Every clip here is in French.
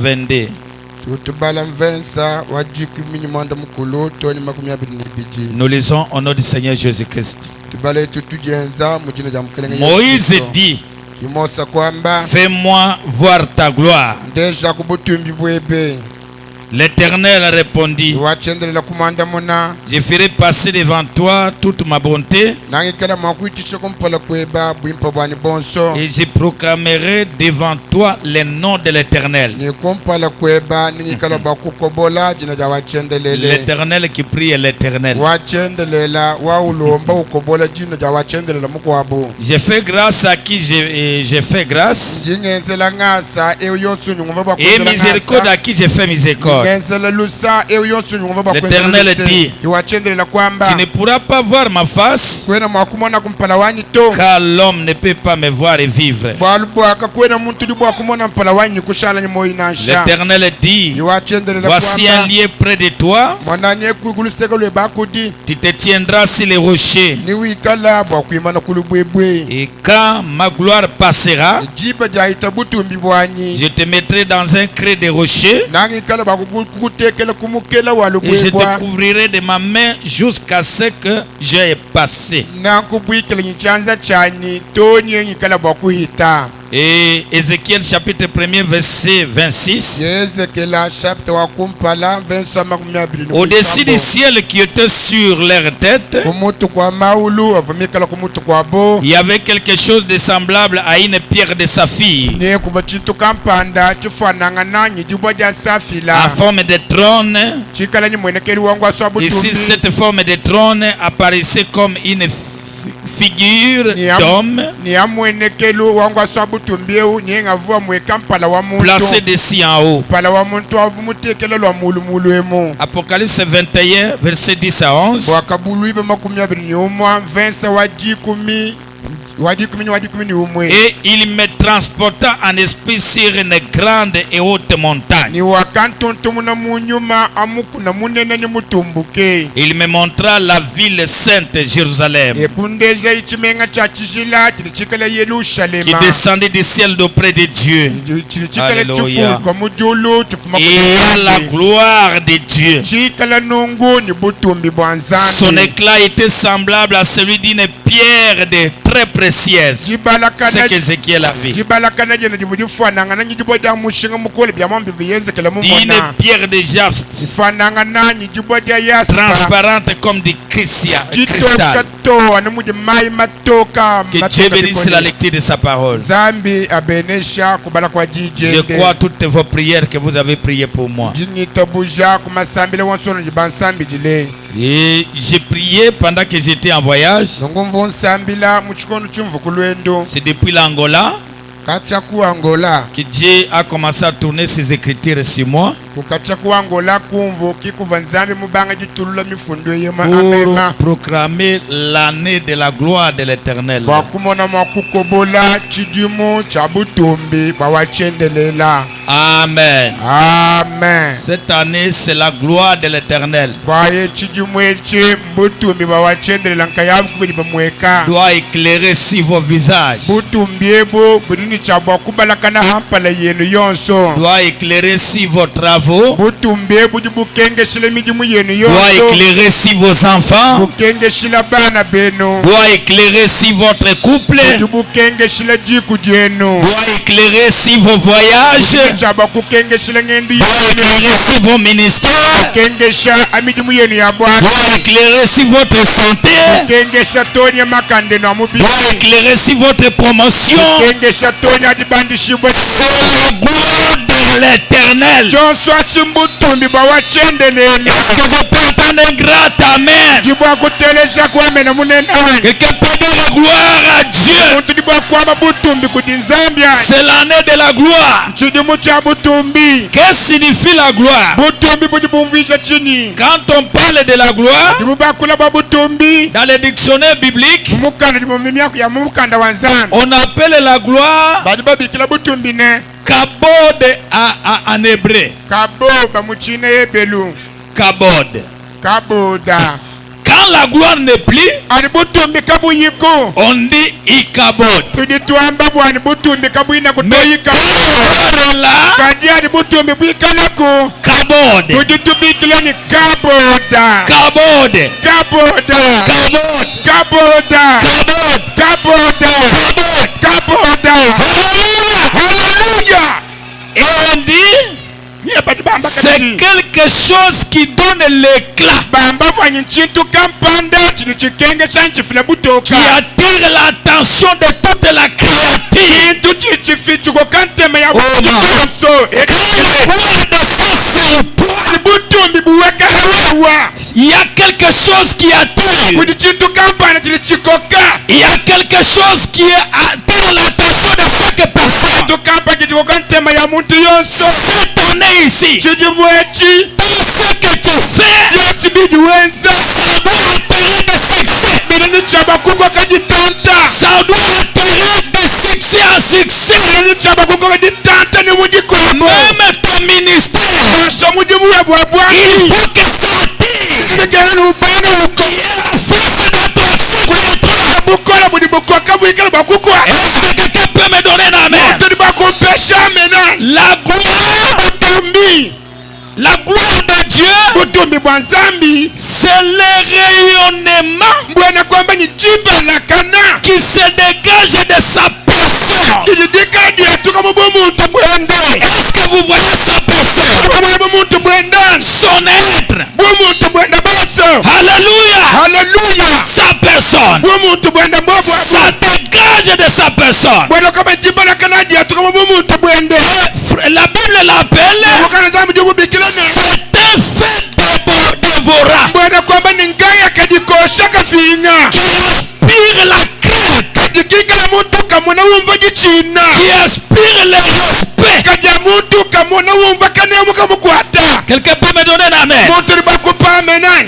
22. Nous lisons au nom du Seigneur Jésus-Christ. Moïse dit: fais-moi voir ta gloire. L'Éternel répondit: je ferai passer devant toi toute ma bonté et je proclamerai devant toi les noms de l'Éternel. L'Éternel qui prie est l'Éternel. J'ai fait grâce à qui j'ai fait grâce, et miséricorde à qui j'ai fait miséricorde. L'Éternel dit: tu ne pourras pas voir ma face, car l'homme ne peut pas me voir et vivre. L'Éternel dit: voici un lieu près de toi, tu te tiendras sur les rochers, et quand ma gloire passera, je te mettrai dans un creux de rocher, et je te couvrirai de ma main jusqu'à ce que j'ai passé. Et Ézéchiel chapitre 1er verset 26. Au-dessus du ciel qui était sur leur tête, il y avait quelque chose de semblable à une pierre de saphir, en forme de trône. Ici, cette forme de trône apparaissait comme une figure d'homme placé d'ici en haut. Apocalypse 21 verset 10 à 11. Et il me transporta en esprit sur une grande et haute montagne. Il me montra la ville sainte Jérusalem, qui descendait du ciel d'auprès de Dieu. Alléluia. Et à la gloire de Dieu. Son éclat était semblable à celui d'une pierre de très précieuse. C'est qu'Ézéchiel a vu. D'une pierre de jaspe, transparente comme du cristal. Que Dieu bénisse la lecture de sa parole. Je crois à toutes vos prières que vous avez priées pour moi. Et j'ai prié pendant que j'étais en voyage. C'est depuis l'Angola que Dieu a commencé à tourner ses écritures sur moi pour proclamer l'année de la gloire de l'Éternel. Amen. Amen. Cette année, c'est la gloire de l'Éternel. Doit éclairer sur vos visages. Doit éclairer sur vos travaux. Doit éclairer sur vos enfants. Doit éclairer sur votre couple. Doit éclairer sur vos voyages. Doit éclairer sur vos ministères. Doit éclairer sur votre santé. Doit éclairer sur votre promotion. C'est la gloire de l'Éternel. Est-ce que je peux entendre un grand amen? Quelqu'un peut dire gloire à Dieu. C'est l'année de la gloire. Qu'est-ce que signifie la gloire? Quand on parle de la gloire, dans le dictionnaire biblique, on appelle la gloire kabod en hébreu. Kabod. Quand la gloire n'est plus, on dit Ikabod. Mais quand la gloire est là, Kabod. Et on dit, c'est quelque chose qui donne l'éclat, qui attire l'attention de toute la créature. Il y a quelque chose qui attire. Il y a quelque chose qui attire l'attention de chaque personne. Cette année ici, tout ce que tu fais, ça doit attirer des succès. Ça doit attirer de succès en succès. Même ton ministère, il faut que ça attire. Est-ce que quelqu'un peut me donner un amen? La gloire de Dieu, c'est le rayonnement qui se dégage de sa personne. Est-ce que vous voyez sa personne? Son être. Alléluia. Sa personne. Ça dégage de sa personne. La Bible l'appelle, c'est un fait dévorant qui aspire la crainte, qui aspire le respect. Quelqu'un peut me donner un amen?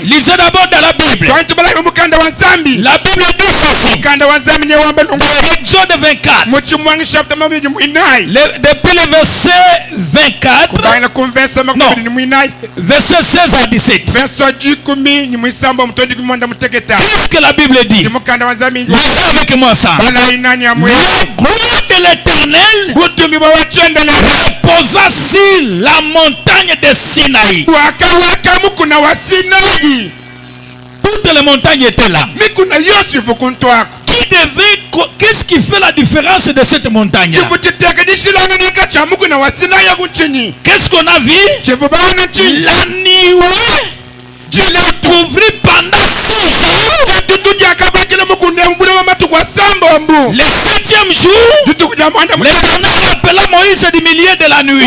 Lisez d'abord dans la Bible. La Bible dit ceci. Dans Exode 24. Depuis le verset 24. Non. Verset 16 à 17. Qu'est-ce que la Bible dit? Lisez avec moi ça. La gloire de l'Éternel reposa sur la montagne de Sinaï. Toutes les montagnes étaient là. Qu'est-ce qui fait la différence de cette montagne? Qu'est-ce qu'on a vu? La nuée, je l'ai couvert pendant 6 jours. Le 7e jour, l'Éternel appela Moïse du milieu de la nuit.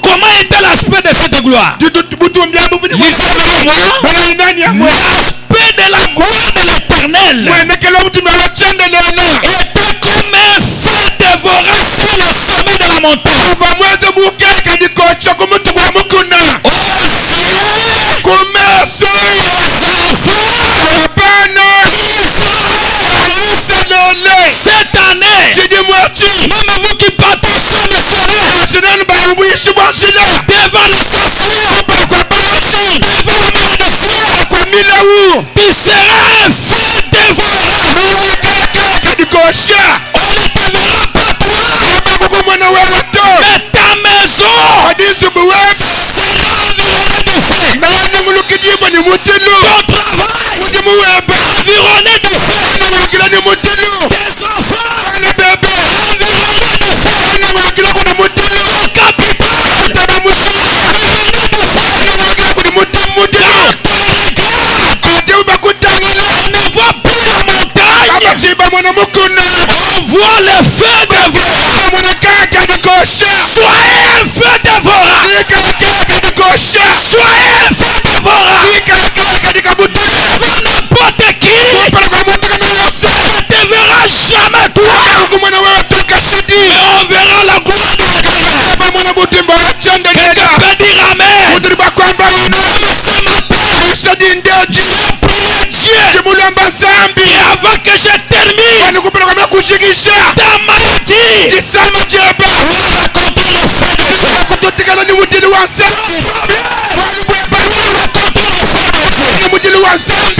Comment était l'aspect de cette gloire? L'aspect de la gloire de l'Éternel était comme un feu dévorant sur le sommet de la montagne. Cette année, même vous qui partez sans missionnaire, devant les affaires, devant la malédiction, tu seras un feu dévorant. On ne te verra pas toi, mais ta maison sera environnée de feu. Ton travail environné de feu. Tes enfants environnés de feu. Ton capital environné de feu. Quand on regarde, on ne voit plus la montagne, on voit le feu dévorant. Soyez un feu dévorant. Soyez un feu dévorant. Devant n'importe qui, ne te verra jamais toi, mais on verra la gloire de l'Éternel. Quelqu'un peut dire amen. Même ce matin, j'ai prié Dieu, et avant que je termine, ta maladie va raconter le feu de feu.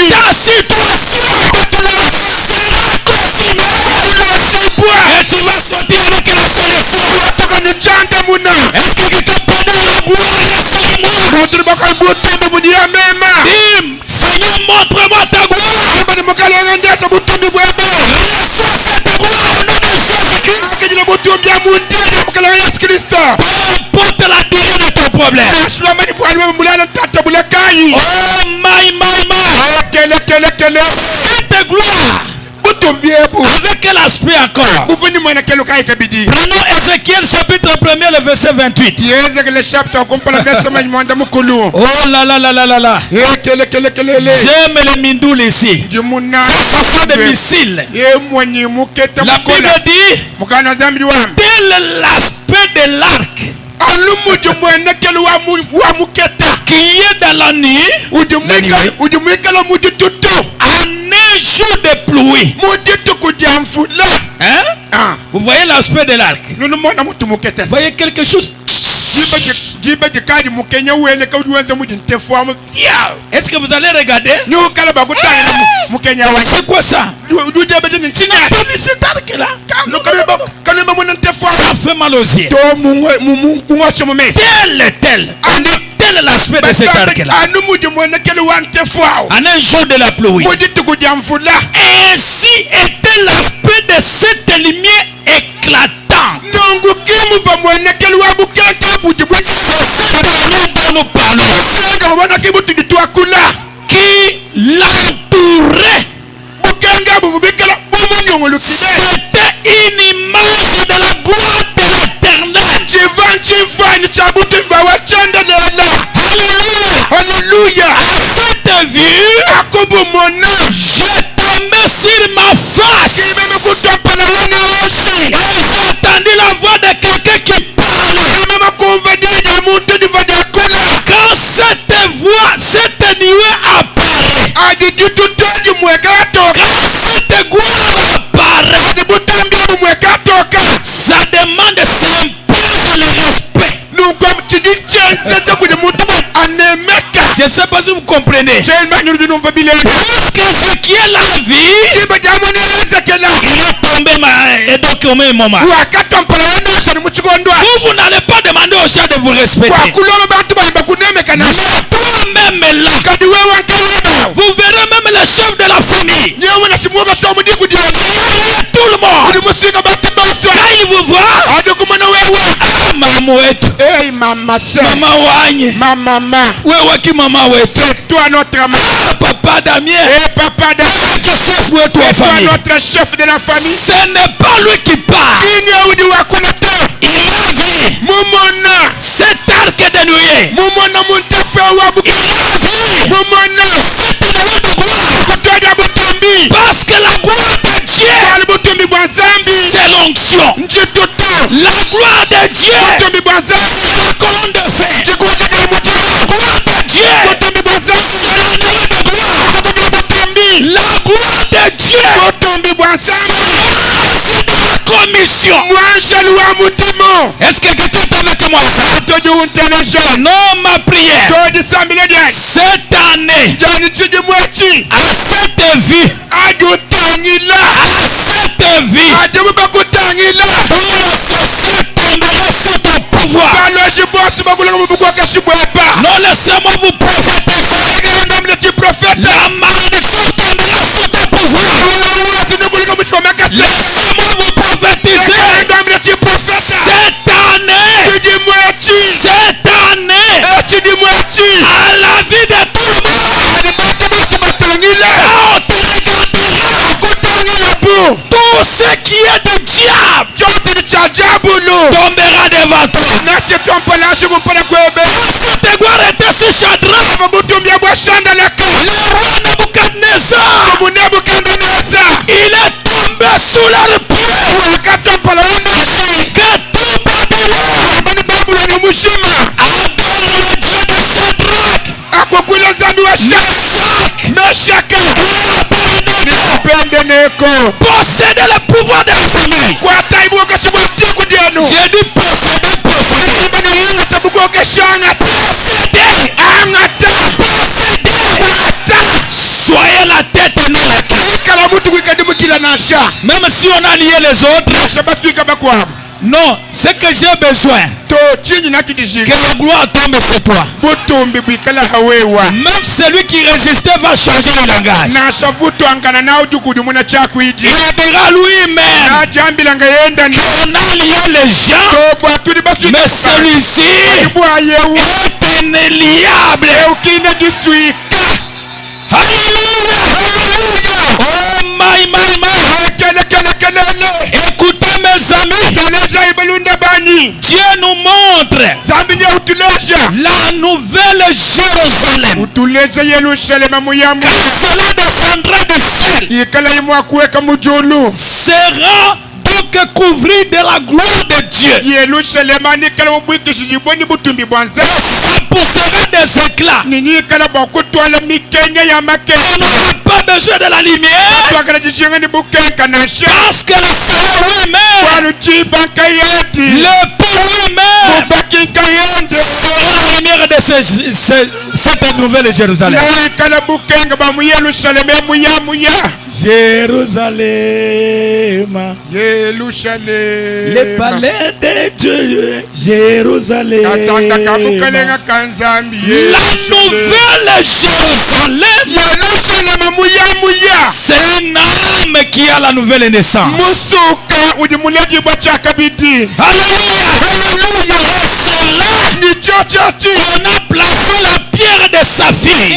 ta situation et tu vas sortir avec la solution. Est-ce que quelqu'un peut donner la gloire à Seigneur? Seigneur, montre-moi ta gloire. Reçois cette gloire au nom de Jésus-Christ. Peu importe la durée de ton problème. Oh my. Cette gloire, avec quel aspect encore? Prenons Ézéchiel chapitre 1er, le verset 28. Oh là là là là là là. J'aime les mindoules ici. Ça sont des missiles. La Bible dit, tel est l'aspect de l'arc qui est dans la nuit, en un jour de pluie. Hein? Vous voyez l'aspect de l'arc? Vous voyez quelque chose? Est-ce que vous allez regarder? C'est quoi ça? Tu n'as pas vu cet arc là? Ça fait mal aux yeux. Tel est l'aspect de cet arc là. En un jour de la pluie. Ainsi était l'aspect de cette lumière éclatante. Nous parlons qui l'entourait. C'était une image de la gloire de l'Éternel. Alléluia. À cette vue, j'ai tombé sur ma face et j'ai entendu la voix de quelqu'un qui parle. Quand cette voix, cette nuée apparaît, quand cette gloire apparaît, ça demande, ça impose le respect. Je ne sais pas si vous comprenez. Lorsque Ézéchiel a vu, il est tombé et donc au même moment. Vous n'allez pas demander au chat de vous respecter. Mais toi-même là, vous verrez même le chef de la famille. Tout le monde. Quand il vous voit, ah maman wetu, maman wanye, wewe ki mama wetu, c'est toi notre maman. Ah papa Damien, papa Damien, chef wetu wa famille, notre chef de la famille. Ce n'est pas lui qui parle. Il a vu cet arc de nuée. Il a vu cette nuée de gloire. Parce que la gloire de Dieu, c'est l'onction. La gloire de Dieu, c'est la colonne de feu. La gloire de Dieu, c'est l'année de gloire. La gloire de Dieu, c'est la commission. Est-ce que quelqu'un est avec moi? Non, ma prière. Cette année, à cette vie, non, laissez-moi vous prophétiser. La malédiction tombera sur ton pouvoir. Laissez-moi vous prophétiser. Cette année, à la vie de tout le monde, tout ce qui est de diable tombera devant toi. Cette gloire était si Shadrach, le roi Nebuchadnezzar, il est tombé sous leur pied. Que tout Babylone adore le Dieu de Shadrach, Meshach et Abednego. Posséder le pouvoir de la famille. J'ai dit posséder. si on a lié les autres. Non, ce que j'ai besoin, que la gloire tombe sur toi. Même celui qui résistait va changer de langage. Il dira lui-même qu'on a lié les gens, mais celui-ci est inéliable. Alléluia. Oh my. Écoutez mes amis, Dieu nous montre la nouvelle Jérusalem. Quand cela descendra du ciel, sera donc couvri de la gloire de Dieu. Ça poussera des éclats. On n'aura pas besoin de la lumière. Parce que le soleil lui-même, le pont lui-même, sera la lumière de cette nouvelle Jérusalem. Jérusalem, le palais de Dieu, Jérusalem, la nouvelle Jérusalem, c'est un âme qui a la nouvelle naissance. Alléluia. On a placé la pierre de saphir.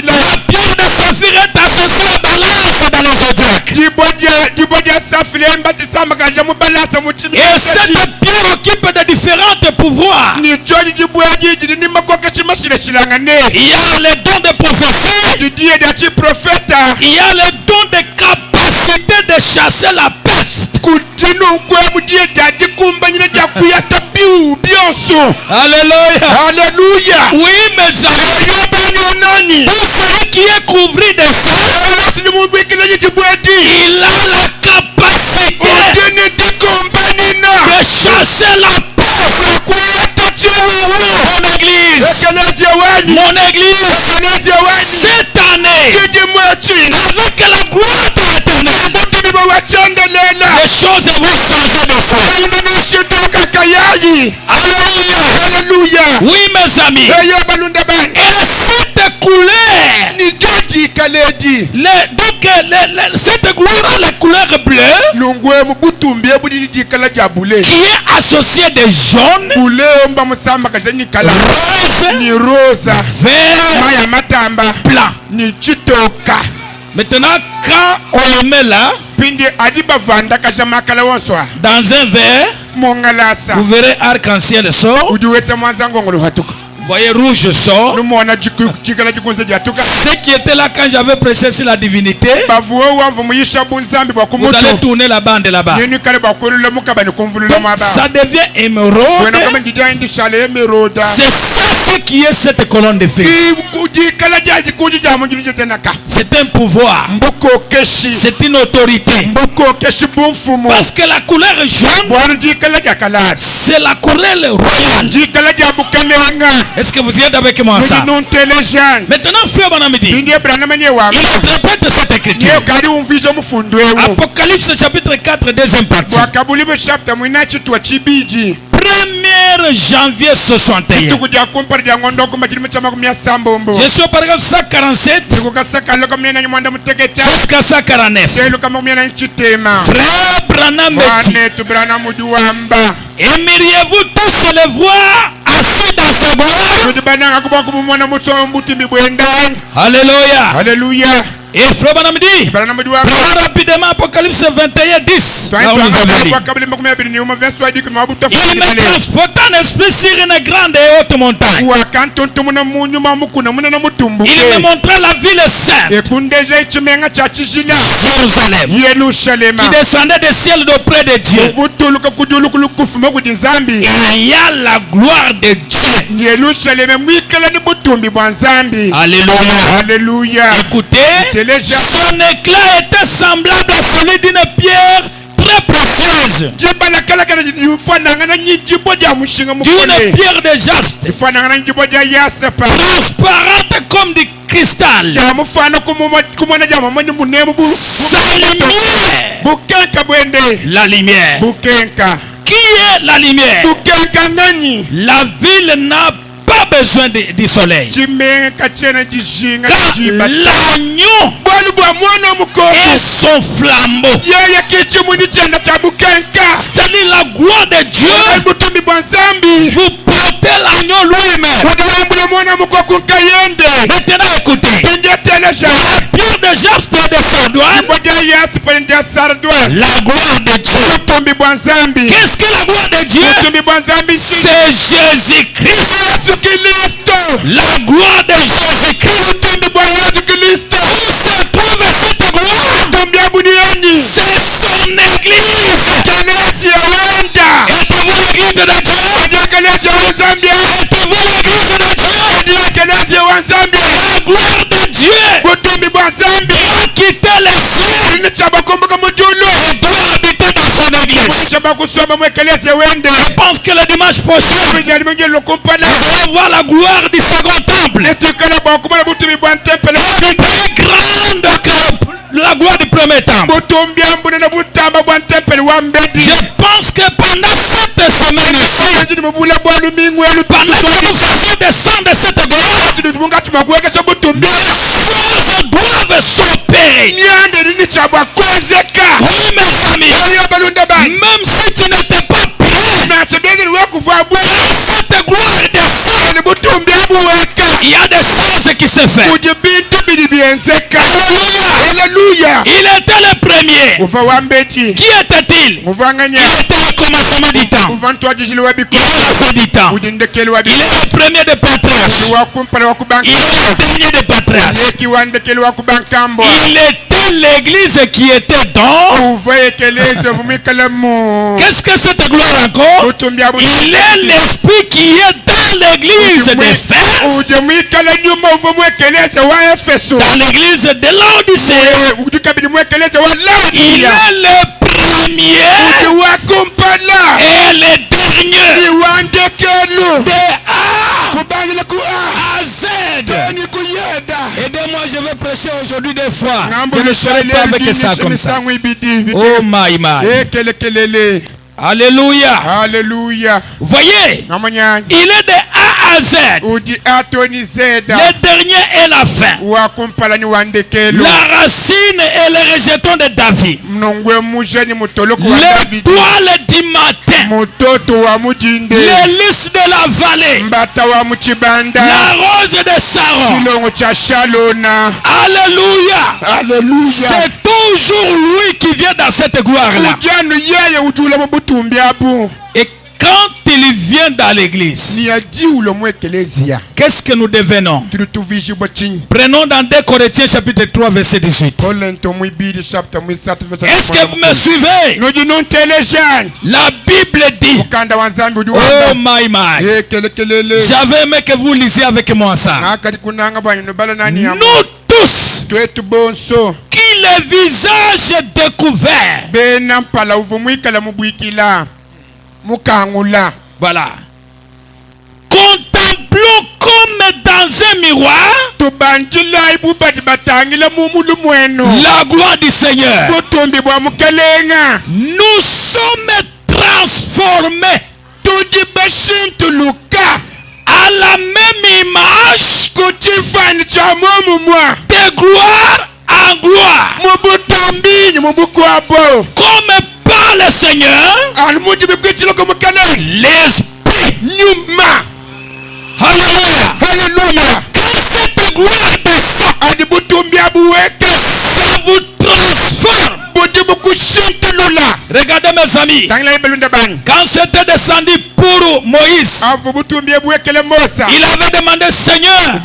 La pierre de saphir est associée à balance dans les zodiaques. Et cette pierre occupe de différents pouvoirs. Il y a les dons de prophétie. Il y a les dons de capacité de chasser la peste. Alléluia. Oui, mes amis. Pour celui qui est couvert de ça, il a la capacité de chasser la peste. Mon église, cette année, avec la gloire de l'Éternel, les choses vont changer de foi. Alléluia. Oui, mes amis. Et cette couleur, cette gloire a la couleur bleue, qui est associée de jaune, rose, vert, blanc. Maintenant, quand on le met là, dans un verre, vous verrez arc-en-ciel sort. Vous voyez, rouge sort. Ceux qui étaient là quand j'avais prêché sur la divinité, vous allez tourner la bande là-bas. Ça devient émeraude. C'est ça qui est cette colonne de feu. C'est un pouvoir. C'est une autorité. Parce que la couleur jaune, c'est la couleur royale. Est-ce que vous y êtes avec moi ça? Maintenant, frère Bonamidi, il interprète cette écriture. Apocalypse chapitre 4, deuxième partie. 1er janvier 61. Je suis au paragraphe 147 jusqu'à 149. Frère Branham dit: aimeriez-vous tous le voir assis dans sa gloire? Alléluia. Alléluia. Et frère Branham dit, prenons rapidement Apocalypse 21, 10. Là où nous avons lu. Il me transporta en esprit sur une grande et haute montagne. Il me montra la ville sainte, Jérusalem, qui descendait du ciel d'auprès de Dieu. Il y a la gloire de Dieu. Alléluia. Alléluia. Écoutez, son éclat était semblable à celui d'une pierre très précieuse, d'une pierre de jaspe, transparente comme du cristal, sa lumière, la lumière. Qui est la lumière? La ville n'a pas besoin du soleil. L'agneau et son flambeau, c'est-à-dire la gloire de Dieu. Vous portez l'agneau lui-même. Maintenant écoutez, la pierre de jaspe de sardoine, la gloire de Dieu. Qu'est-ce que la gloire de Dieu? C'est Jésus-Christ. La gloire de Jésus-Christ. Où se trouve cette gloire? C'est son église. Êtes-vous l'église de Dieu? Êtes-vous l'église de Dieu? La gloire de Dieu a quitté les cieux et doit habiter dans son église. Je pense que le dimanche prochain, nous allons voir la gloire du second temple. Plus grande que la gloire du premier temple. Je pense que pendant cette semaine ici, pendant que nous allons descendre cette gloire, des choses doivent s'opérer. Oui, mes amis, même si tu n'étais pas prêt, cette gloire descend. Il y a des choses qui se font. Alléluia. Il était le premier. Qui était-il? Il était le commencement du temps. Il est la fin du temps. Il est le premier des patriarches. Il est le dernier des patriarches. Il était l'église qui était dans. Qu'est-ce que cette gloire encore? Il est l'esprit qui est dans l'église d'Éphèse, dans l'église de Laodicée. Il est le premier et le dernier de A à Z. Aidez-moi, je vais prêcher aujourd'hui des fois. Je ne serai pas avec ça comme ça. Oh my my. Alléluia. Alléluia. Voyez, il est de A à Z. Le dernier est la fin. La racine est le rejeton de David. L'étoile du matin. Le lys de la vallée. La rose de Saron. Alléluia. C'est toujours lui qui vient dans cette gloire-là. Et quand il vient dans l'église, qu'est-ce que nous devenons? Prenons dans 2 Corinthiens chapitre 3 verset 18. Est-ce que vous me suivez? La Bible dit, oh my my, j'avais aimé que vous lisiez avec moi ça. Nous tous qui le visage découvert, voilà, contemplons comme dans un miroir la gloire du Seigneur. Nous sommes transformés à la même image de gloire en gloire, comme par le Seigneur l'Esprit. Alléluia. Quand cette gloire descend, ça vous transforme. Regardez mes amis, quand c'était descendu pour Moïse, il avait demandé, Seigneur,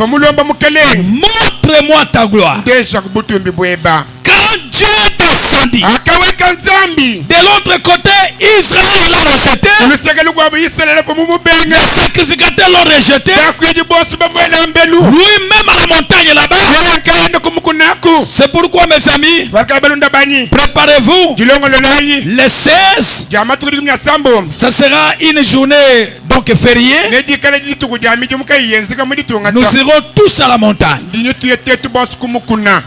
montre-moi ta gloire. Quand Dieu est descendu, de l'autre côté, Israël l'a rejeté, les sacrificateurs l'ont rejeté, lui-même à la montagne là-bas, C'est pourquoi, mes amis, préparez-vous. Le 16, ça sera une journée donc fériée. Nous irons tous à la montagne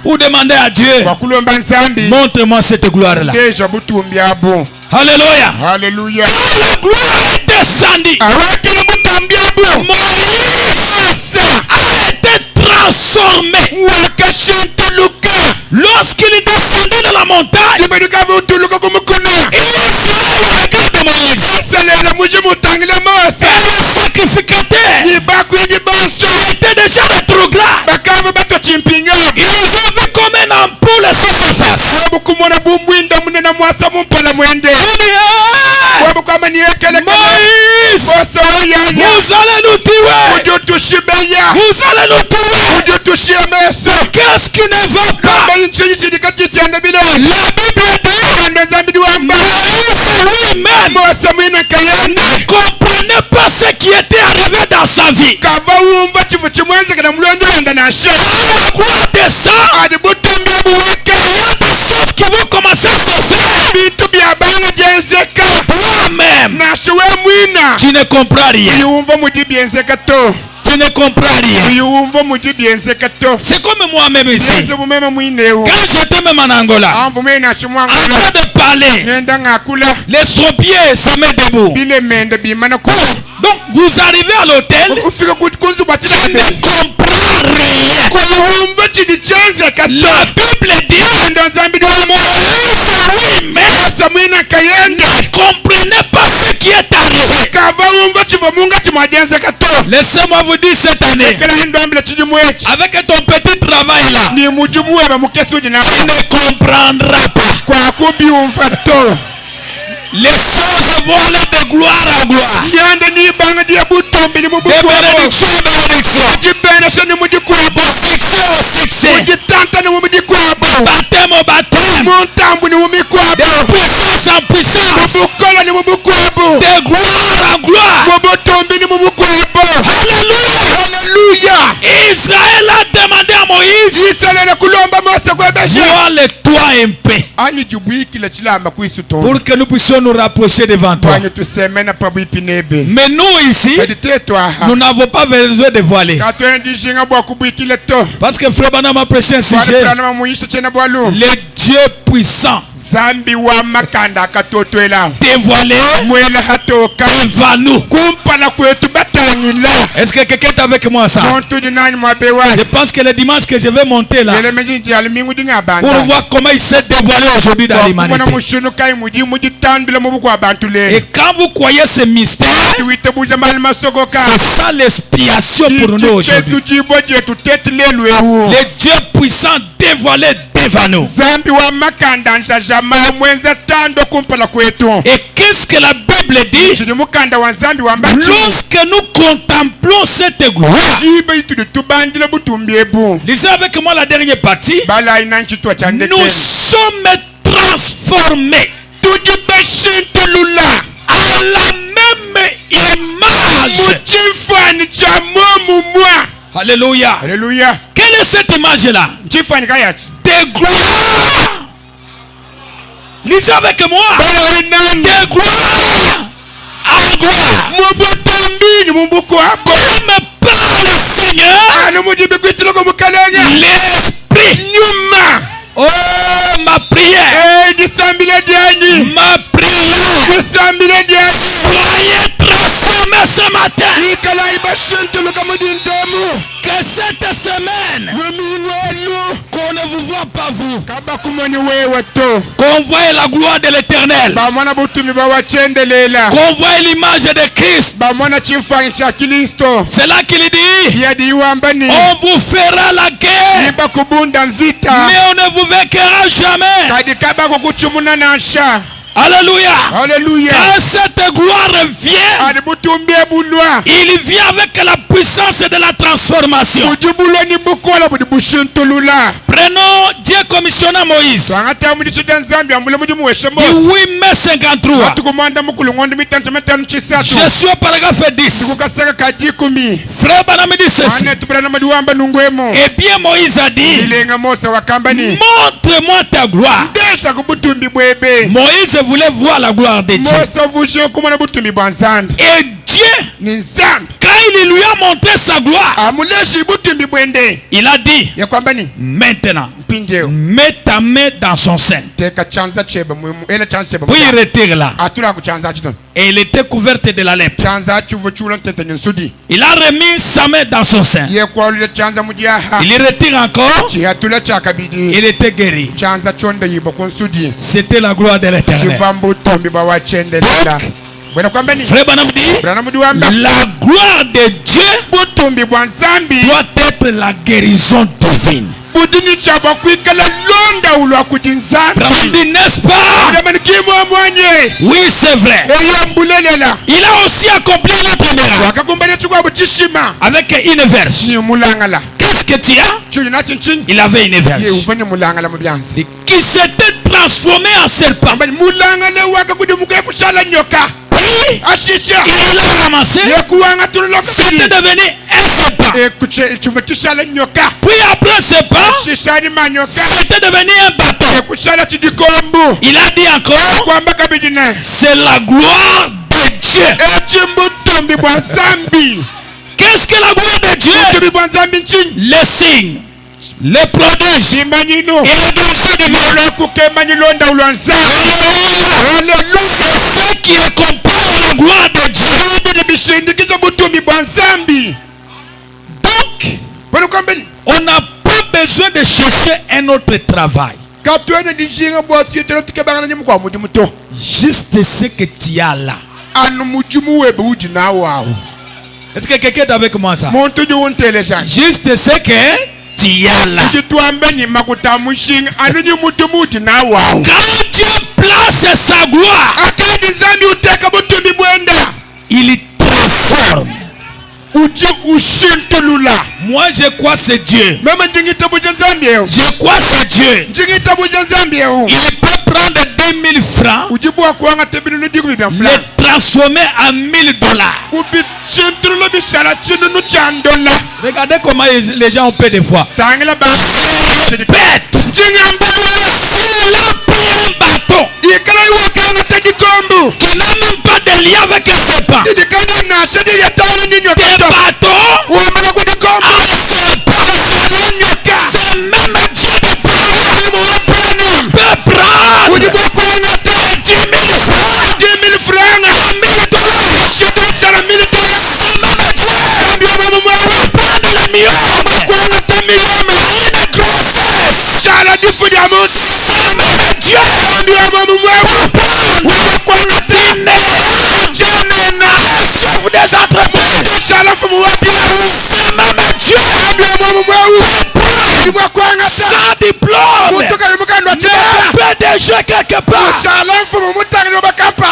pour demander à Dieu, montre-moi cette gloire-là. Alléluia. Alléluia. Quand la gloire est descendue, Moïse a été transformé. Lorsqu'il descendait de la montagne, Israël regarde Moïse. Et le sacrificateur était déjà rétrograde. Il avait vu comme une ampoule sur sa face. Moïse, vous allez nous tuer. Vous allez nous tuer. Qu'est-ce qui ne va pas? La Bible dit Moïse lui-même ne comprenait pas ce qui était arrivé dans sa vie. La gloire descend. Il y a des choses qui vont commencer à se faire. Toi-même, tu ne comprends rien. Tu ne comprends rien. C'est comme moi-même ici. Quand j'étais même en Angola, en train de parler, les strophiers se mettent debout. Donc vous arrivez à l'hôtel, tu ne comprends rien. La Bible dit Moïse lui-même ne comprenait pas ce qui est arrivé. Laissez-moi vous dire cette année, avec ton petit travail là, tu ne comprendras pas. Les choses vont aller de gloire à gloire, de bénédiction à bénédiction, de succès au succès, de baptême au baptême, de puissance en puissance, de gloire en gloire. Alléluia. Israël a demandé à Moïse, vois-le toi un peu, pour que nous puissions nous rapprocher devant toi. Mais nous ici, nous n'avons pas besoin de voiler. Parce que Frère Branham a prêché un sujet, les dieux puissants dévoilé devant nous. Est-ce que quelqu'un est avec moi ça? Je pense que le dimanche que je vais monter là, pour voir comment il s'est dévoilé aujourd'hui dans l'humanité. Et quand vous croyez ce mystère, c'est ça l'expiation pour nous aujourd'hui. Les dieux puissants dévoilés devant nous. Et qu'est-ce que la Bible dit? Lorsque nous contemplons cette gloire, lisez avec moi la dernière partie, nous sommes transformés à la même image. Alléluia. Alléluia. Quelle est cette image-là? De gloire. Lisez avec moi. De gloire à gloire. Comme par le Seigneur, l'Esprit. Oh, ma prière. Ma prière. Soyez transformés ce matin. Que cette semaine, qu'on ne vous voit pas vous, qu'on voie la gloire de l'Éternel, qu'on voie l'image de Christ. C'est là qu'il dit, on vous fera la guerre, mais on ne vous vaincra jamais. Alléluia. Alléluia. Quand cette gloire vient, il vient avec la puissance puissance de la transformation. Prenons, Dieu commissionna Moïse. Du 8 mai 53. Je suis au paragraphe 10. Frère Branham dit ceci. Et bien Moïse a dit, montre-moi ta gloire. Moïse voulait voir la gloire de Dieu. Et Dieu, quand il lui a montré sa gloire, il a dit, maintenant, mets ta main dans son sein. Puis il retire là. Et elle était couverte de la lèpre. Il a remis sa main dans son sein. Il retire encore. Il était guéri. C'était la gloire de l'Éternel. Frère Branham dit, la gloire de Dieu doit être la guérison divine. N'est-ce pas? Oui, c'est vrai. Il a aussi accompli notre miracle avec une verse. Qu'est-ce que tu as? Il avait une verse qui s'était transformé en serpent. Il l'a ramassé. C'était devenu un serpent. Puis après serpent, c'était devenu un bâton. Il a dit encore, c'est la gloire de Dieu. Qu'est-ce que la gloire de Dieu? Les signes, les prodiges et la guérison divine. Ce qui accompagne la gloire de Dieu. Donc, on n'a pas besoin de chercher un autre travail. Juste ce que tu as là. Est-ce que quelqu'un est avec moi ça? Juste ce que tu as là. Quand Dieu place sa gloire, il transforme. Moi je crois c'est Dieu. Je crois c'est Dieu. Il peut prendre 10 000 francs, les transformer en $1000. Regardez comment les gens ont peur des fois. C'est bête. C'est là pris un bâton qui n'a même pas de lien avec un serpent. Des bâtons à serpent. C'est même Dieu de Pharaon peut prendre 10 000 francs, $1000, c'est même Dieu prendre le million à une grossesse. C'est même Dieu chef des entreprises. C'est même Dieu sans diplôme, PDG quelque part.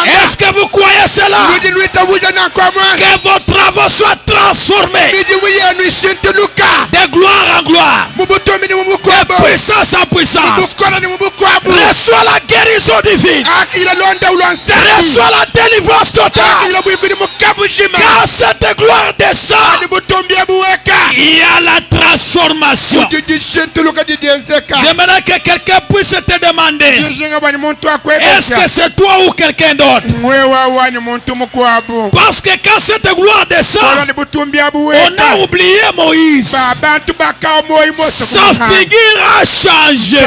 Est-ce que vous croyez cela? Que vos travaux soient transformés de gloire en gloire, de puissance en puissance. Reçois la guérison divine. Reçois la délivrance totale. Quand cette gloire descend, il y a la transformation. J'aimerais que quelqu'un puisse te demander, est-ce que c'est toi ou quelqu'un d'autre? Parce que quand cette gloire descend, on a oublié Moïse. Sa figure a changé.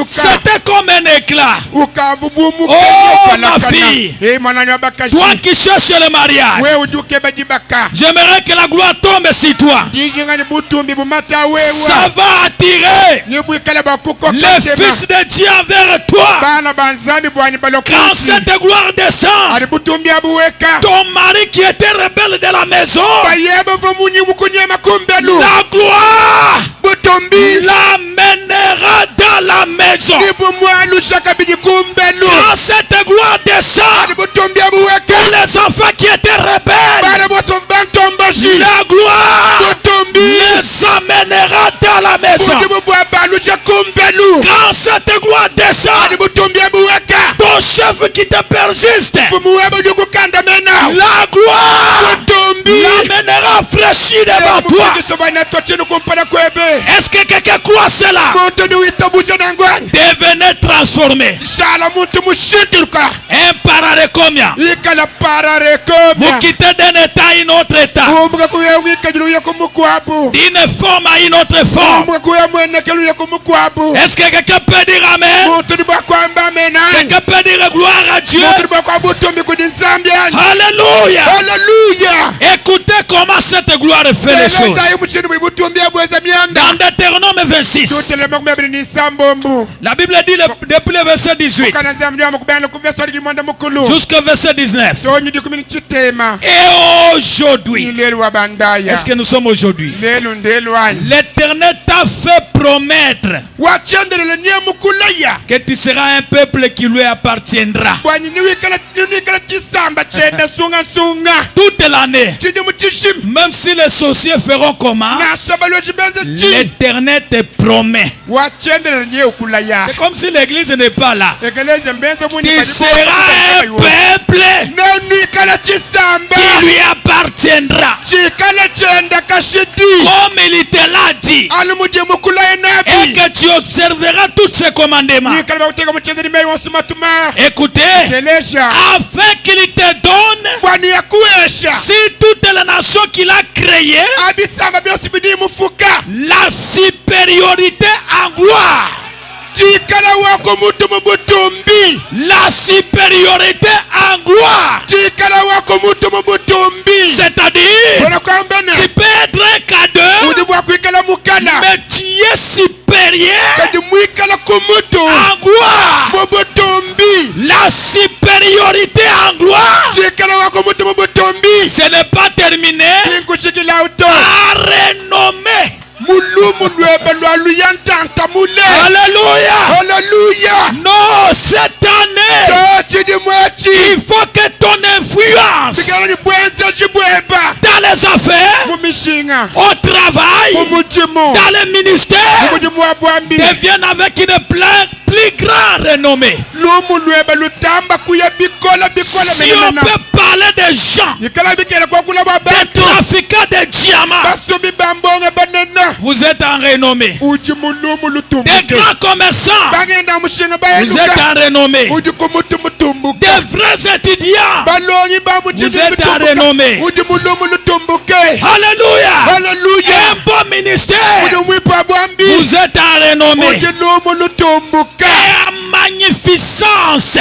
C'était comme un éclat. Oh ma fille, toi qui cherches le mariage, j'aimerais que la gloire tombe sur toi. Ça va attirer les fils de Dieu envers toi. Quand cette gloire descend, ton mari qui était rebelle de la maison, la gloire l'amènera dans la maison. Quand cette gloire descend, tous les enfants qui étaient rebelles, la persiste, la gloire l'amènera fraîchie devant toi. Est-ce que quelqu'un croit cela? Devenez transformé. Un pararécomia. Vous quittez d'un état à un autre état, d'une forme à une autre forme. Est-ce que quelqu'un peut dire amen? Quelqu'un peut dire gloire à Dieu? Alléluia. Alléluia. Écoutez comment cette gloire fait les choses. Dans Deutéronome 26, la Bible dit depuis le verset 18 jusqu'au verset 19. Et aujourd'hui, est-ce que nous sommes aujourd'hui? L'Éternel t'a fait promettre que tu seras un peuple qui lui appartiendra toute l'année. Même si les sorciers feront comment, l'Éternel te promet. C'est comme si l'église n'est pas là. Tu seras un peuple qui lui appartiendra, comme il te l'a dit, et que tu observeras tous ses commandements. Écoutez, afin qu'il te donne si toutes les nations qu'il a créées la supériorité en gloire. La supériorité en gloire. C'est-à-dire, tu peux être un cadeau, mais tu es supérieur en gloire. La supériorité en gloire, ce n'est pas terminé, à renommer. Alléluia. Alléluia. Non, cette année, il faut que ton influence dans les affaires, au travail, dans le ministère, devienne avec une plus grande renommée. Si on peut parler des gens, des trafiquants de diamants, vous êtes en renommée. Des grands commerçants, vous êtes en renommée. Des vrais étudiants, vous êtes en renommée. Alléluia. Un bon ministère, vous êtes en renommée. Et en magnificence,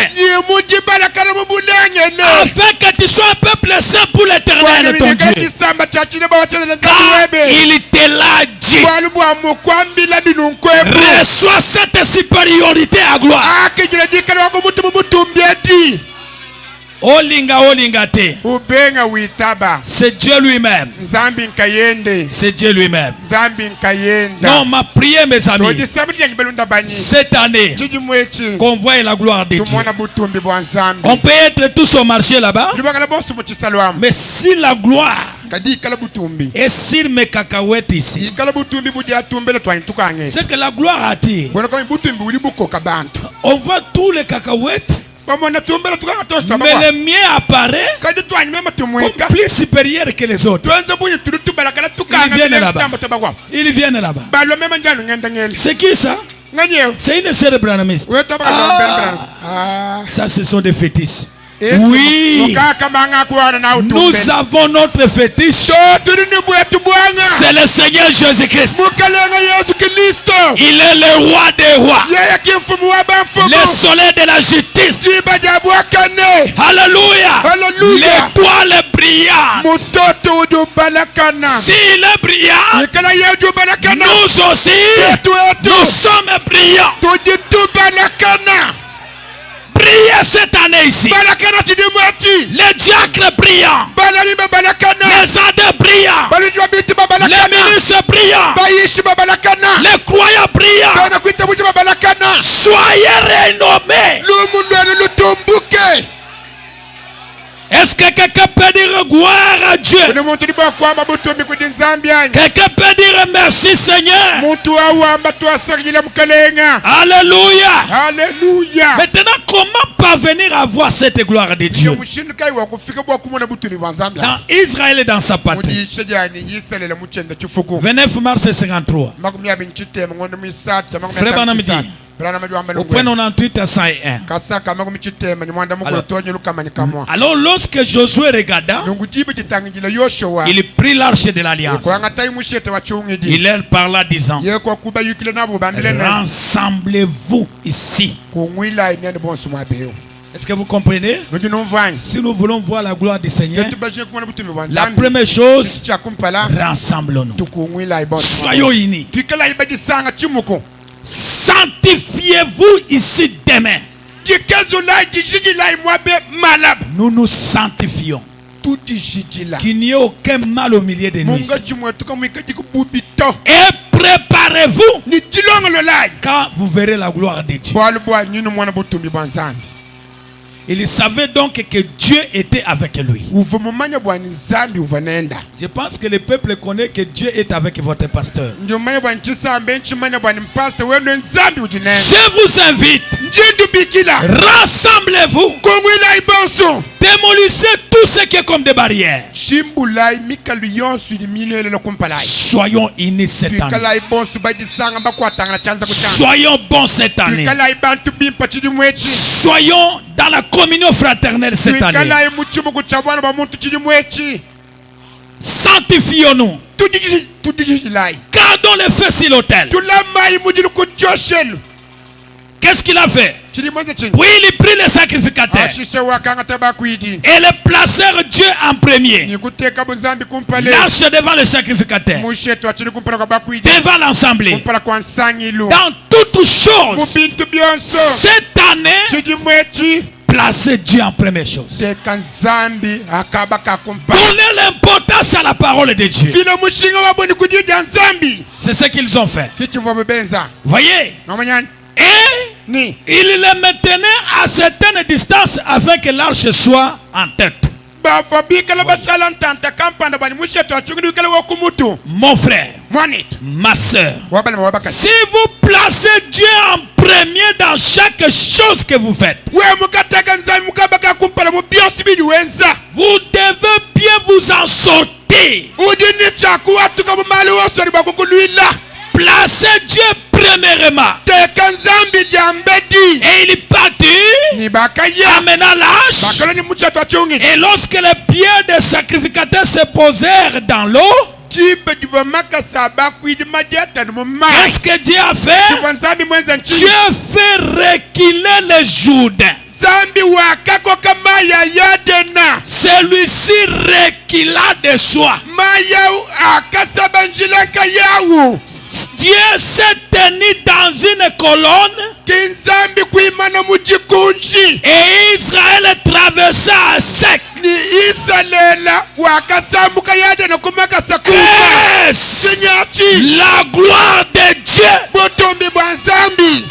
afin que tu sois un peuple saint pour l'Éternel ton Dieu. Car il te l'a dit, reçois cette supériorité à gloire. Olinga te. C'est Dieu lui-même. C'est Dieu lui-même. Non, ma prière, mes amis, cette année, qu'on voit la gloire de Dieu. On peut être tous au marché là-bas, mais si la gloire est sur mes cacahuètes ici, c'est que la gloire attire. On voit tous les cacahuètes, mais le mien apparaît comme plus supérieur que les autres. Ils viennent là-bas. C'est qui ça? C'est une sœur branhamiste. Ça, ce sont des fétiches. Oui, nous avons notre fétiche. C'est le Seigneur Jésus-Christ. Il est le roi des rois, le soleil de la justice. Alléluia. L'étoile brillante. S'il est brillant, nous aussi, nous sommes brillants. Brillez cette année ici. Les diacres brillants, les adeptes brillants, les ministres brillants, les croyants brillants. Soyez renommés. Est-ce que quelqu'un peut dire gloire à Dieu? Quelqu'un peut dire merci Seigneur? Alléluia. Alléluia. Maintenant, comment parvenir à voir cette gloire de Dieu dans Israël et dans sa patrie? 29 mars 53. Frère Banamidi, au point 98 à 101. Alors lorsque Josué regarda, il prit l'arche de l'alliance. Il leur parla disant, rassemblez-vous ici. Est-ce que vous comprenez? Si nous voulons voir la gloire du Seigneur, la première chose, rassemblons-nous. Soyons unis. Sanctifiez-vous ici demain. Nous nous sanctifions. Qu'il n'y ait aucun mal au milieu de nous ici. Et préparez-vous quand vous verrez la gloire de Dieu. Il savait donc que Dieu était avec lui. Je pense que le peuple connaît que Dieu est avec votre pasteur. Je vous invite, rassemblez-vous, démolissez tout ce qui est comme des barrières. Soyons unis cette année. Soyons bons cette année. Soyons dans la communion fraternelle cette année. Sanctifions-nous. Gardons le feu sur l'autel. Qu'est-ce qu'il a fait? Puis il prit les sacrificateurs et les placèrent Dieu en premier. L'arche devant le sacrificateur, devant l'assemblée. Dans toutes choses, cette année, placez Dieu en première chose. Donnez l'importance à la parole de Dieu. C'est ce qu'ils ont fait. Voyez? Et il les maintenait à certaines distances afin que l'arche soit en tête. Mon frère, ma soeur, si vous placez Dieu en premier dans chaque chose que vous faites, vous devez bien vous en sortir. Placez Dieu premièrement. Et il partit, amenant l'âge. Et lorsque les pieds des sacrificateurs se posèrent dans l'eau, qu'est-ce que Dieu a fait? Dieu fait reculer les Jourdains. Celui-ci recula de soi. Dieu s'est tenu dans une colonne et Israël traversa à sec. La gloire de Dieu,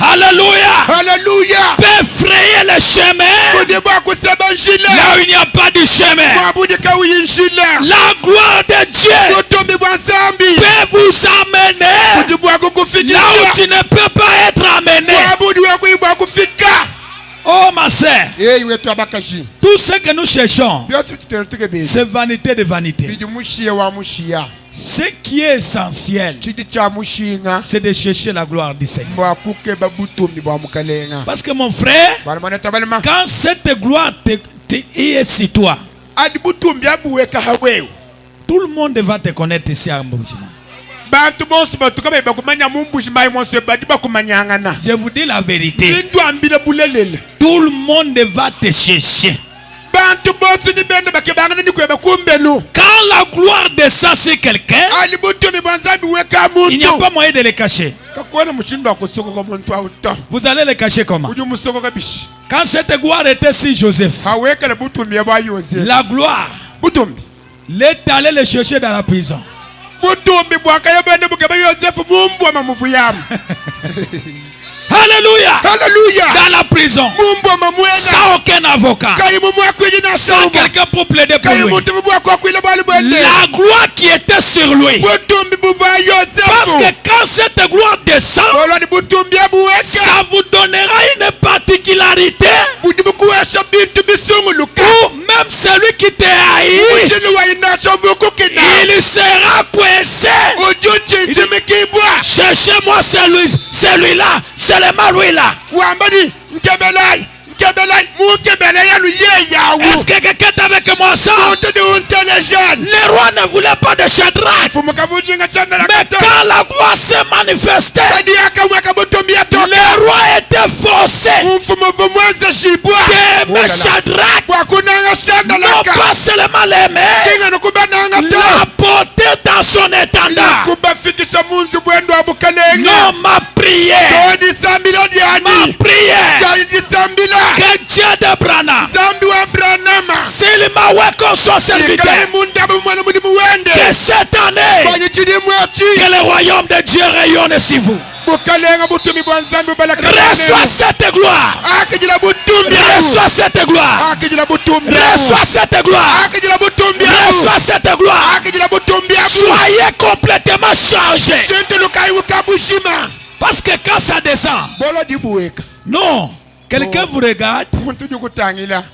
alléluia, peut frayer le chemin là où il n'y a pas de chemin. La gloire de Dieu peut vous amener là où tu ne peux pas être amené. Oh ma sœur, tout ce que nous cherchons, c'est vanité de vanité. Ce qui est essentiel, c'est de chercher la gloire du Seigneur. Parce que mon frère, quand cette gloire est sur toi, tout le monde va te connaître ici à Mboujima. Je vous dis la vérité. Tout le monde va te chercher. Quand la gloire descend sur quelqu'un, il n'y a pas moyen de le cacher. Vous allez le cacher comment? Quand cette gloire était sur Joseph, la gloire l'est allé le chercher dans la prison. Alléluia. Alléluia. Dans la prison. Sans aucun avocat. Sans quelqu'un pour plaider pour lui. La gloire qui était sur lui. Parce que quand cette gloire descend, ça vous donnera une particularité. Ou même celui qui te haït, il sera coincé. Cherchez-moi celui-là, seulement lui-là. Est-ce que quelqu'un est avec moi ça? Le roi ne voulait pas de Shadrach. Mais quand la gloire s'est manifestée, le roi était forcé d'aimer Shadrach. Non pas seulement l'aimer, la porter dans son étendard. Non, ma prière. Ma prière. Que Dieu d'Abraham, s'il m'a oué comme son serviteur, que cette année, que le royaume de Dieu rayonne sur vous. Reçois cette gloire. Reçois cette gloire. Reçois cette gloire. Reçois cette gloire. Soyez complètement chargés. Parce que quand ça descend, non. Quelqu'un vous regarde.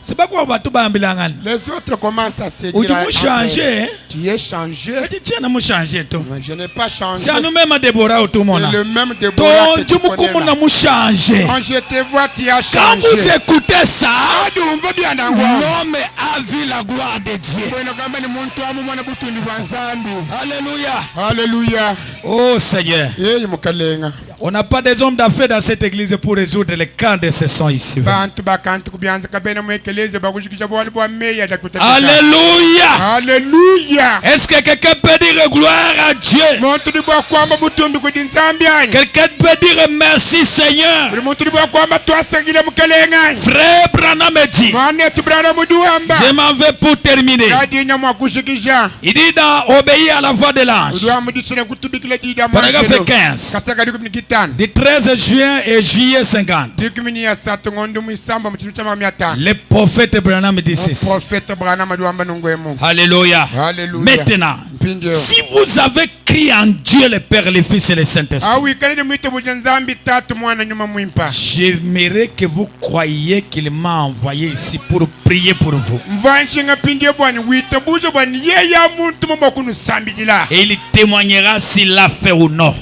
C'est pas quoi on va tout bambilangan. Les autres commencent à se dire. Ou tu m'as changé. Tu es changé. Tu n'as pas changé tout. Je n'ai pas changé. C'est à nous-mêmes à Déborah ou tout le monde. C'est le même Déborah que tu connais là. Changé. Quand je te vois, tu as changé. Quand vous écoutez ça, l'homme a vu la gloire de Dieu. Alléluia. Alléluia. Oh Seigneur. On n'a pas des hommes d'affaires dans cette église pour résoudre les cas de ce son ici. Alléluia. Alléluia. Est-ce que quelqu'un peut dire gloire à Dieu? Quelqu'un peut dire merci Seigneur? Frère Branham me dit, je m'en vais pour terminer. Il dit obéir à la voix de l'ange. Paragraphe 15. Du 13 juin et juillet 50. Le prophète Branham dit ceci. Alléluia. Maintenant, si vous avez crié en Dieu le Père, le Fils et le Saint-Esprit, j'aimerais que vous croyiez qu'il m'a envoyé ici pour prier pour vous. Et il témoignera s'il l'a fait ou non.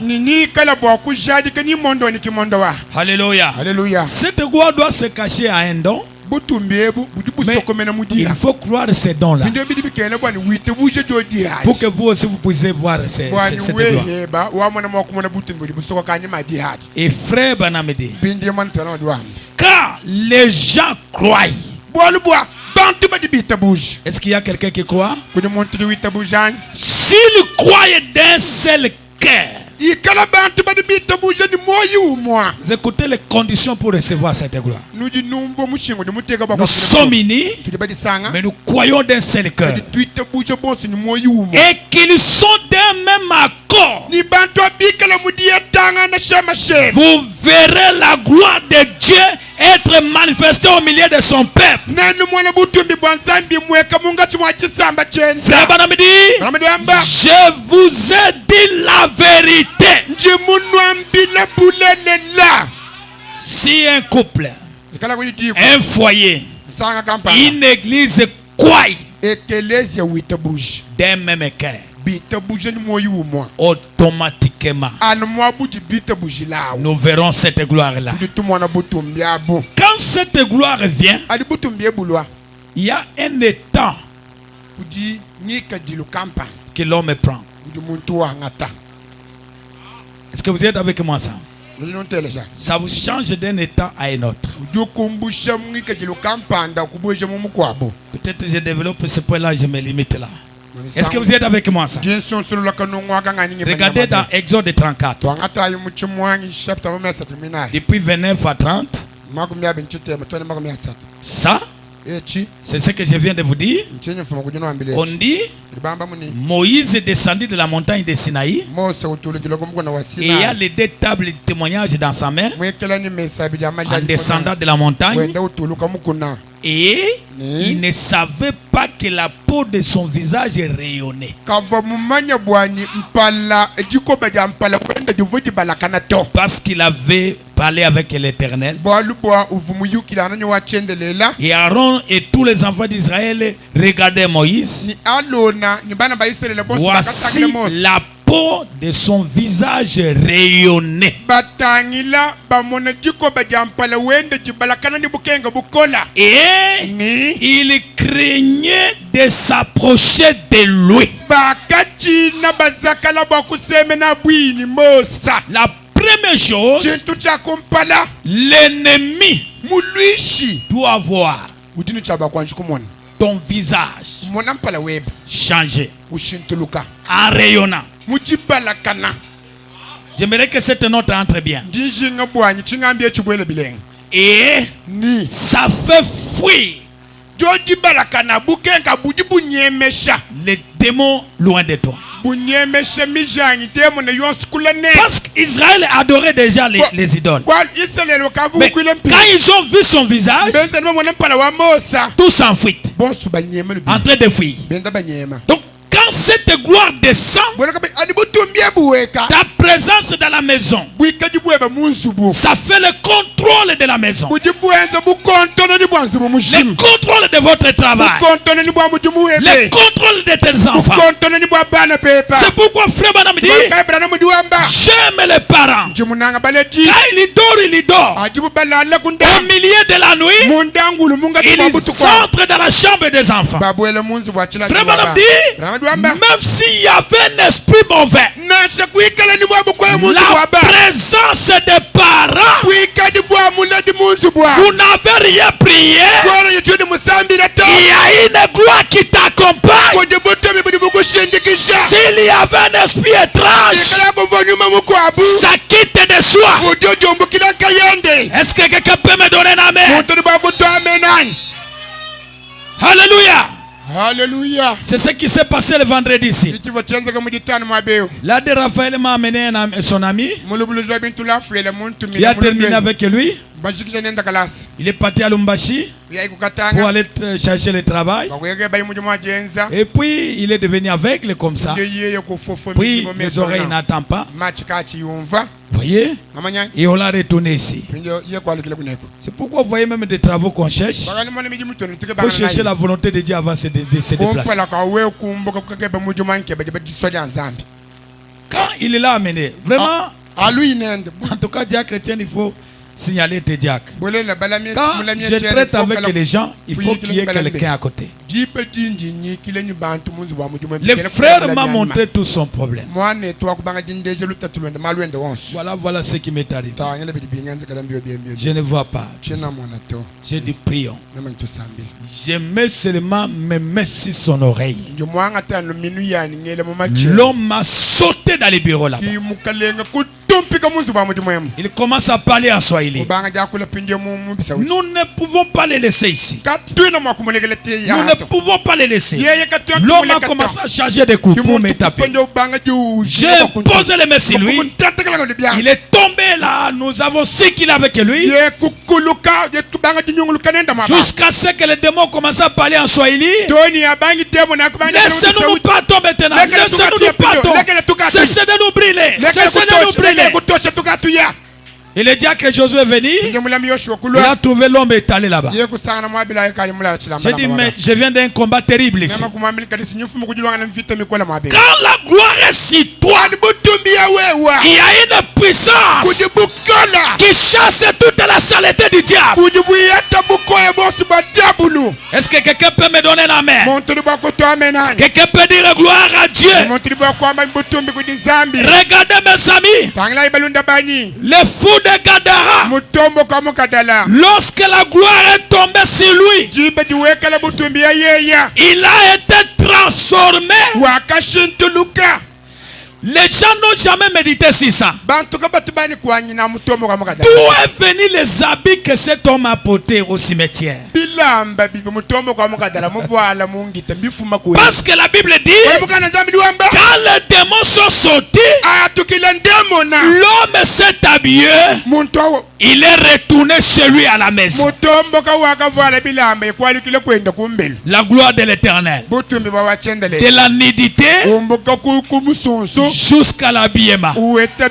Alléluia. Alléluia. Cette gloire doit se cacher à un don. Mais il faut croire ces dons-là pour que vous aussi vous puissiez voir cette gloire. Et frère Branham dit, quand les gens croient, est-ce qu'il y a quelqu'un qui croit? S'ils croient d'un seul cœur, vous écoutez les conditions pour recevoir cette gloire. Nous sommes unis, mais nous croyons d'un seul cœur. Et qu'ils sont d'un même accord. Vous verrez la gloire de Dieu être manifestée au milieu de son peuple. Je vous ai dit la vérité. Si un couple, un foyer, une église croit d'un même cœur, automatiquement nous verrons cette gloire là. Quand cette gloire vient, il y a un état que l'homme prend. Est-ce que vous êtes avec moi ça? Ça vous change d'un état à un autre. Peut-être que je développe ce point là, je me limite là. Est-ce que vous êtes avec moi ça? Regardez dans Exode 34. Depuis 29 à 30. Ça, C'est ce que je viens de vous dire. On dit Moïse est descendu de la montagne de Sinaï et il y a les deux tables de témoignage dans sa main en descendant de la montagne. Et il ne savait pas que la peau de son visage rayonnait. Parce qu'il avait parlé avec l'Éternel. Et Aaron et tous les enfants d'Israël regardaient Moïse. Voici la peau de son visage rayonnait. Et il craignait de s'approcher de lui. La première chose, l'ennemi doit voir ton visage changer en rayonnant. J'aimerais que cette note entre bien. Et ça fait fuir les démons loin de toi. Parce qu'Israël adorait déjà les idoles. Mais quand ils ont vu son visage, tout s'enfuit, en train de fuir. Donc quand cette gloire descend, ta présence dans la maison, ça fait le contrôle de la maison, le contrôle de votre travail, le contrôle de tes enfants. C'est pourquoi frère Branham dit, j'aime les parents. Quand il dort au milieu de la nuit, il entre dans la chambre des enfants. Frère Branham dit, même s'il y avait un esprit mauvais, la présence des parents, vous n'avez rien prié, il y a une gloire qui t'accompagne. S'il y avait un esprit étrange, ça quitte de soi. Est-ce que quelqu'un peut me donner un amen? Alléluia. Alléluia. C'est ce qui s'est passé le vendredi ici. Là de Raphaël m'a amené son ami qui a terminé avec lui. Il est parti à Lumbashi pour aller chercher le travail. Et puis il est devenu aveugle comme ça. Puis mes oreilles n'entendent pas. Vous voyez? Et on l'a retourné ici. C'est pourquoi vous voyez même des travaux qu'on cherche. Il faut chercher la volonté de Dieu avant de se déplacer. Quand il est là amené, vraiment, en tout cas, Dieu chrétien, il faut signaler tes diacres. Quand je traite avec les gens, il faut qu'il y ait quelqu'un à côté. Le frère m'a montré tout son problème. Voilà ce qui m'est arrivé. Je ne vois pas. J'ai dit prions. Je mets seulement mes mains sur son oreille. L'homme m'a sauté dans les bureaux là-bas. Il commence à parler en Swahili. Nous ne pouvons pas les laisser ici. Nous ne pouvons pas les laisser. L'homme a commencé à charger des coups pour me taper. J'ai posé les mains sur lui. Il est tombé là. Nous avons ce qu'il a avec lui. Jusqu'à ce que les démons commencent à parler en Swahili. Laissez-nous nous partons maintenant. Laissez-nous nous partons. Cessez de nous brûler. Cessez de nous brûler. Et le diacre Josué est venu. Il a trouvé l'homme étalé là-bas. J'ai dit, mais je viens d'un combat terrible ici. Quand la gloire est sur toi, il y a une puissance qui chasse toute la saleté du diable. Est-ce que quelqu'un peut me donner la main? Quelqu'un peut dire gloire à Dieu? Regardez mes amis, le fou de Gadara, lorsque la gloire est tombée sur lui, il a été transformé Les gens n'ont jamais médité sur ça. D'où est venu les habits que cet homme a portés au cimetière? Parce que la Bible dit, quand les démons sont sortis, l'homme s'est habillé, il est retourné chez lui à la maison. La gloire de l'Éternel. De la nudité jusqu'à l'habillement. Est-ce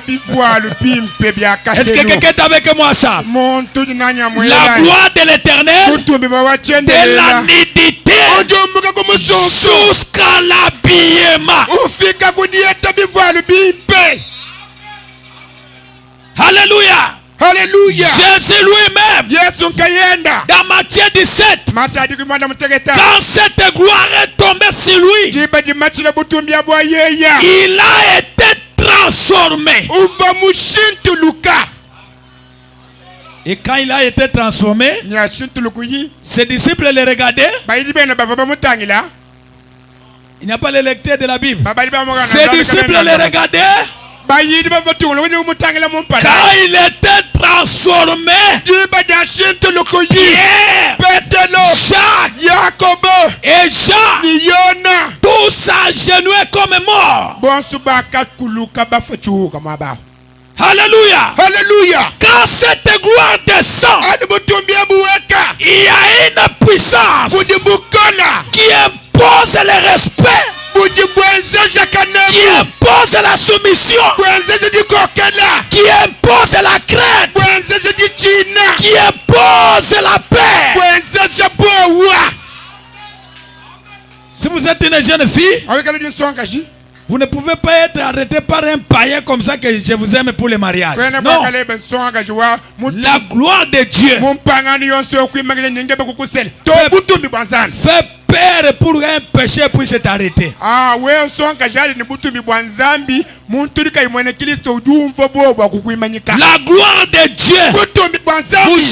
que quelqu'un est avec moi ça? La gloire de l'Éternel, de la nudité jusqu'à l'habillement. Alléluia. Alléluia. Jésus lui-même, dans Matthieu 17, quand cette gloire est tombée sur lui, il a été transformé. Et quand il a été transformé, ses disciples le regardaient. Il n'y a pas le lecteur de la Bible. Ses disciples le regardaient. Quand il était transformé, Pierre, Jacques, Jacob et Jean, tous s'agenouillaient comme morts. Alléluia. Alléluia. Quand cette gloire descend, il y a une puissance qui impose le respect, qui impose la soumission, qui impose la crainte, qui impose la paix. Si vous êtes une jeune fille, vous ne pouvez pas être arrêté par un païen comme ça que je vous aime pour le mariage. Non. La gloire de Dieu fait peur pour un péché puisse s'arrêter. La gloire de Dieu vous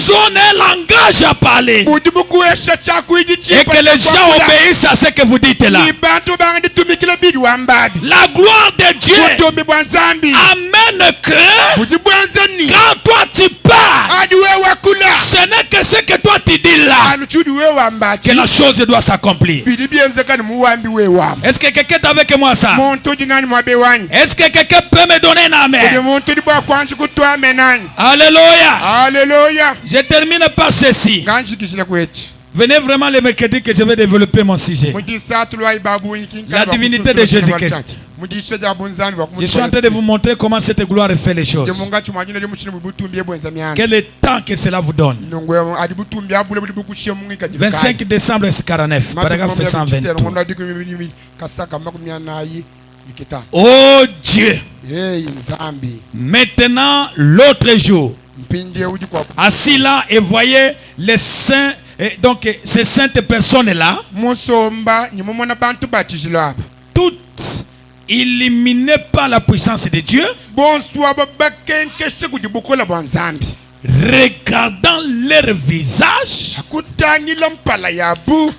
donne un langage à parler. Et que les gens obéissent à ce que vous dites là. La gloire de Dieu amène que quand toi tu parles, ce n'est que ce que toi tu dis là que la chose doit s'accomplir. Est-ce que quelqu'un est avec moi ça? Est-ce que quelqu'un peut me donner un amen? Alléluia. Alléluia. Je termine par ceci. Venez vraiment le mercredi que je vais développer mon sujet. La divinité de Jésus-Christ. Je suis en train de vous montrer comment cette gloire fait les choses. Quel temps que cela vous donne. 25 décembre 49, paragraphe 123. Oh Dieu. Maintenant l'autre jour, assis là et voyez les saints. Et donc ces saintes personnes-là, toutes illuminées par la puissance de Dieu, regardant leur visage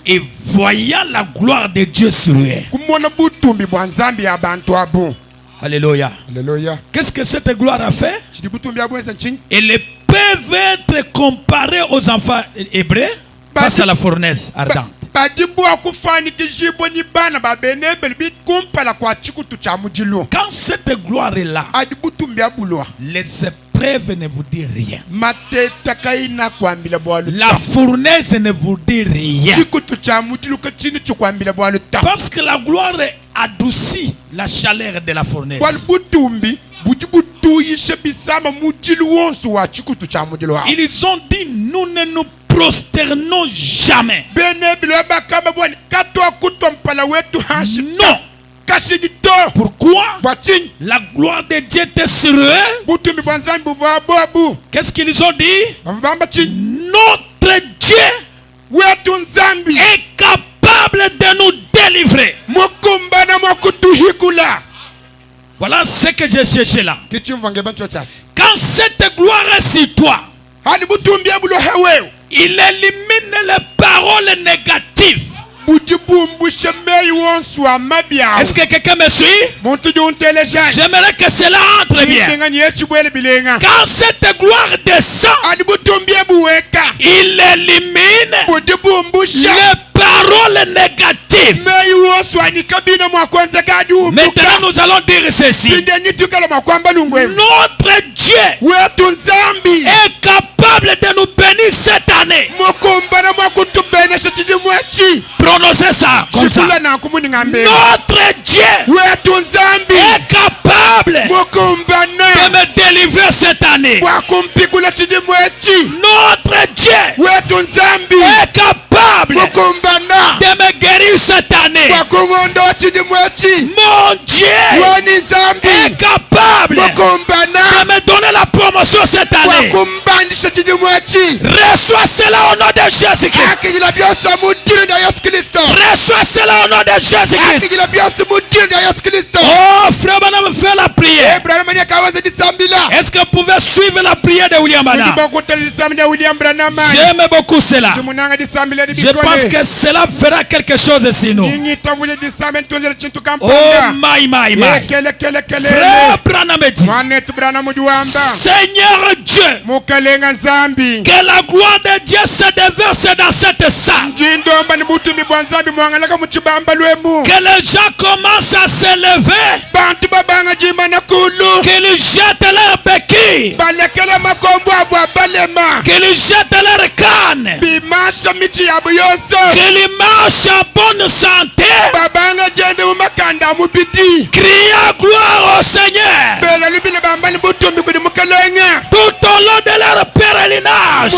et voyant la gloire de Dieu sur eux. Alléluia. Alléluia. Qu'est-ce que cette gloire a fait? Elle peut être comparée aux enfants hébreux face à la fournaise ardente. Quand cette gloire est là, les épreuves ne vous disent rien. La fournaise ne vous dit rien. Parce que la gloire adoucit la chaleur de la fournaise. Ils ont dit, nous ne nous prosternons jamais. Non. Pourquoi? La gloire de Dieu était sur eux. Qu'est-ce qu'ils ont dit? Notre Dieu est capable de nous délivrer. Voilà ce que j'ai cherché là. Quand cette gloire est sur toi, il élimine les paroles négatives Est-ce que quelqu'un me suit? J'aimerais que cela entre bien. Quand cette gloire descend, il élimine les paroles négatives. Maintenant nous allons dire ceci. Notre Dieu est capable de nous bénir cette année. Prononcez ça comme ça. Notre Dieu est capable de me délivrer cette année. Notre Dieu est capable de me guérir cette année. Mon Dieu est capable de me donner la promotion cette année. Reçois cela au nom de Jésus-Christ. Reçois cela au nom de Jésus-Christ. Oh, frère Branham, fais la prière. Est-ce que vous pouvez suivre la prière de William Branham? J'aime beaucoup cela. Je pense que cela fera quelque chose ici nous. Oh, my. Frère Branham dit, Seigneur Dieu, que la gloire de Dieu se déverse dans cette salle. Que les gens commencent à s'élever. Qu'ils jettent leurs béquilles. Qu'ils jettent leurs cannes. Qu'ils marchent en bonne santé. Criant gloire au Seigneur. Tout au long de leur pèlerinage.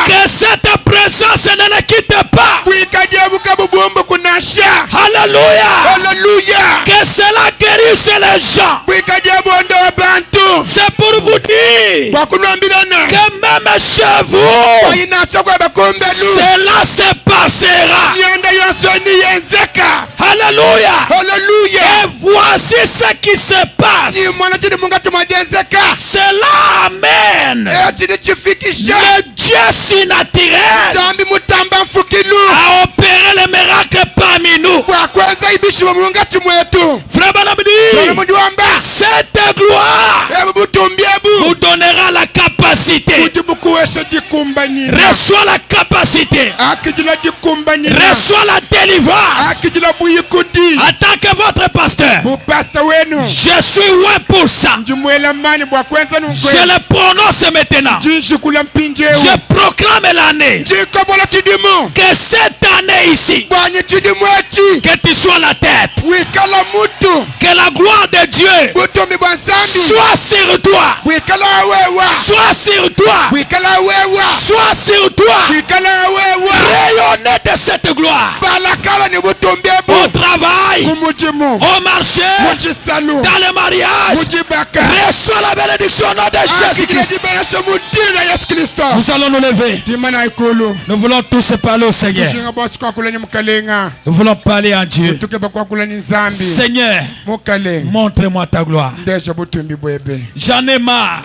Que cette présence ne les quitte pas. Alléluia. Que cela guérisse les gens. C'est pour vous dire que même chez vous, cela se passera. Alléluia. Et voici ce qui se passe. Cela amène le Dieu surnaturel à opérer les miracles parmi nous. Frère Branham dit, cette gloire vous donnera la capacité. Reçois la capacité. Reçois la délivrance. En tant que votre pasteur, je suis ouais pour ça. Je le prononce maintenant. Je proclame l'année. Que cette année ici, que tu sois la tête. Que la gloire de Dieu soit sur toi. Soit sur toi. Soit sur toi. Rayonnez de cette gloire. Au travail, au marché, dans le mariage. Reçois la bénédiction au nom de Jésus-Christ. Nous allons nous lever. Nous voulons tous parler au Seigneur. Nous voulons parler à Dieu. Seigneur, montre-moi ta gloire. J'en ai marre.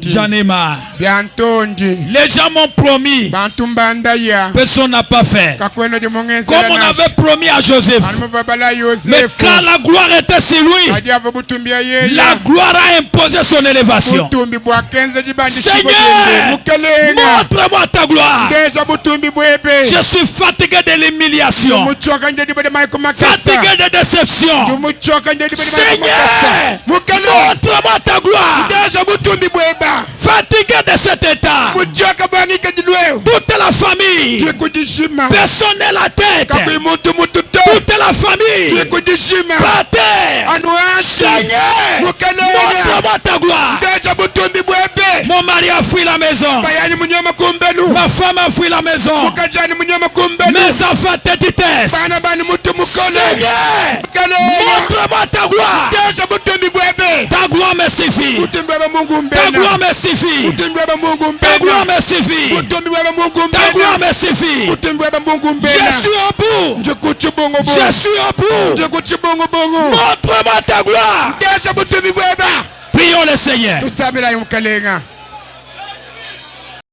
J'en ai marre. Les gens m'ont promis. Personne n'a pas fait. Comme on avait promis à Joseph. Mais quand la gloire était sur lui, la gloire a imposé son élévation. Seigneur, montre-moi ta gloire. Je suis fatigué de l'humiliation. Fatigué de déception. Seigneur, montre-moi ta gloire. Fatigué de cet état. Toute la famille. Personne n'est la tête. Toute la famille. Par terre. Seigneur, montre-moi ta gloire. Mon mari a fui la maison. Ma femme a fui la maison. Mes enfants te détestent. Seigneur, montre-moi ta gloire. Ta gloire me suffit. Ta gloire me suffit. Ta gloire me suffit. Ta gloire me suffit. Je suis au bout. Je suis au bout. Montre-moi ta gloire. Prions le Seigneur.